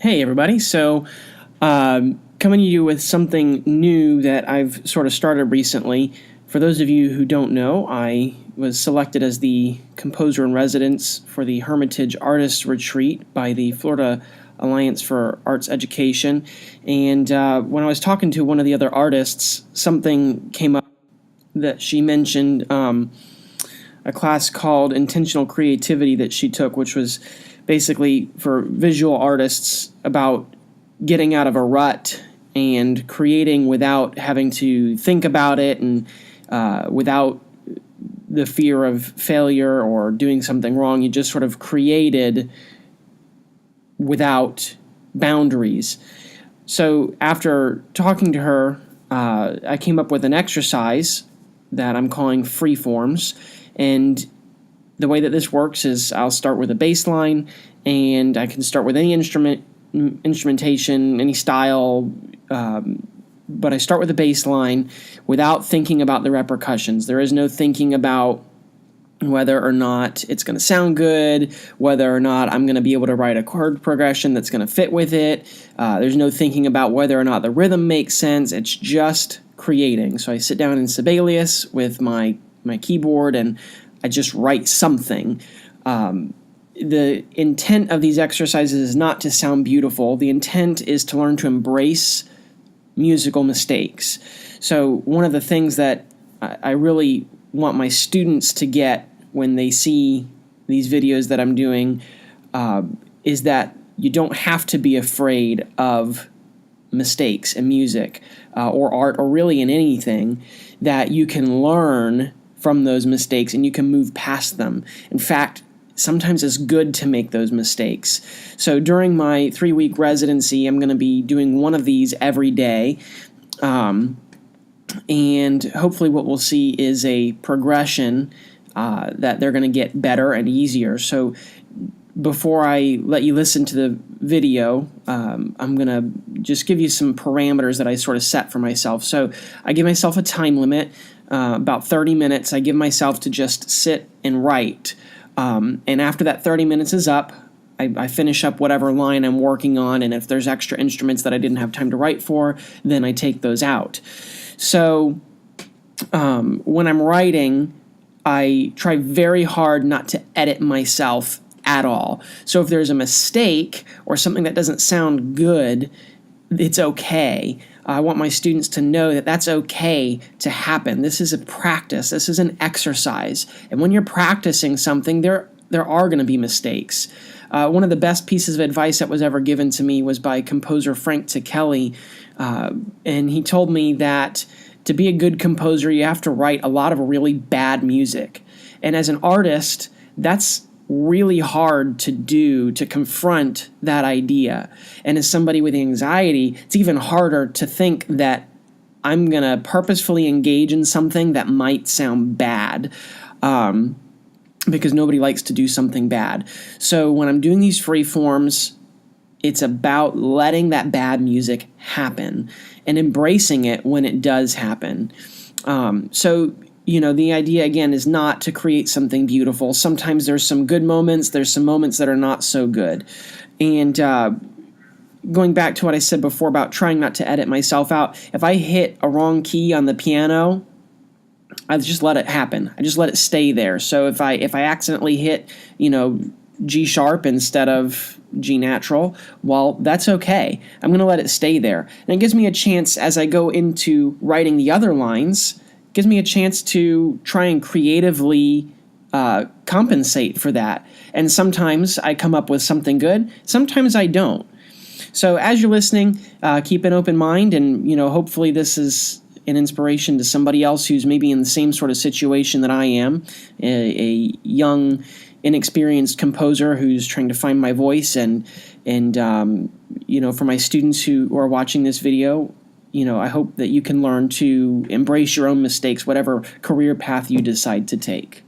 Hey, everybody. Coming to you with something new that I've sort of started recently. For those of you who don't know, I was selected as the composer in residence for the Hermitage Artists Retreat by the Florida Alliance for Arts Education. And when I was talking to one of the other artists, something came up that she mentioned, a class called Intentional Creativity that she took, which was basically for visual artists about getting out of a rut and creating without having to think about it and without the fear of failure or doing something wrong. You just sort of created without boundaries. So after talking to her, I came up with an exercise that I'm calling Freeforms. And the way that this works is I'll start with a bass line, and I can start with any instrumentation, any style, but I start with a bass line without thinking about the repercussions. There is no thinking about whether or not it's going to sound good, whether or not I'm going to be able to write a chord progression that's going to fit with it. There's no thinking about whether or not the rhythm makes sense. It's just creating. So I sit down in Sibelius with my keyboard and I just write something. The intent of these exercises is not to sound beautiful. The intent is to learn to embrace musical mistakes. So one of the things that I really want my students to get when they see these videos that I'm doing is that you don't have to be afraid of mistakes in music or art or really in anything, that you can learn from those mistakes and you can move past them. In fact, sometimes it's good to make those mistakes. So during my 3-week residency, I'm going to be doing one of these every day. And hopefully what we'll see is a progression that they're going to get better and easier. So before I let you listen to the video, I'm going to just give you some parameters that I sort of set for myself. So I give myself a time limit, about 30 minutes. I give myself to just sit and write. And after that 30 minutes is up, I finish up whatever line I'm working on, and if there's extra instruments that I didn't have time to write for, then I take those out. So when I'm writing, I try very hard not to edit myself at all. So if there's a mistake or something that doesn't sound good, it's okay. I want my students to know that that's okay to happen. This is a practice. This is an exercise. And when you're practicing something, there are going to be mistakes. One of the best pieces of advice that was ever given to me was by composer Frank Kelly, and he told me that to be a good composer, you have to write a lot of really bad music. And as an artist, that's really hard to do, to confront that idea. And as somebody with anxiety, it's even harder to think that I'm going to purposefully engage in something that might sound bad, because nobody likes to do something bad. So when I'm doing these free forms, it's about letting that bad music happen and embracing it when it does happen. The idea, again, is not to create something beautiful. Sometimes there's some good moments. There's some moments that are not so good. And going back to what I said before about trying not to edit myself out, if I hit a wrong key on the piano, I just let it happen. I just let it stay there. So if I accidentally hit, G sharp instead of G natural, well, that's okay. I'm going to let it stay there. And it gives me a chance as I go into writing the other lines, gives me a chance to try and creatively compensate for that. And sometimes I come up with something good. Sometimes I don't. So as you're listening, keep an open mind, and hopefully this is an inspiration to somebody else who's maybe in the same sort of situation that I am, a young, inexperienced composer who's trying to find my voice. And for my students who are watching this video, I hope that you can learn to embrace your own mistakes, whatever career path you decide to take.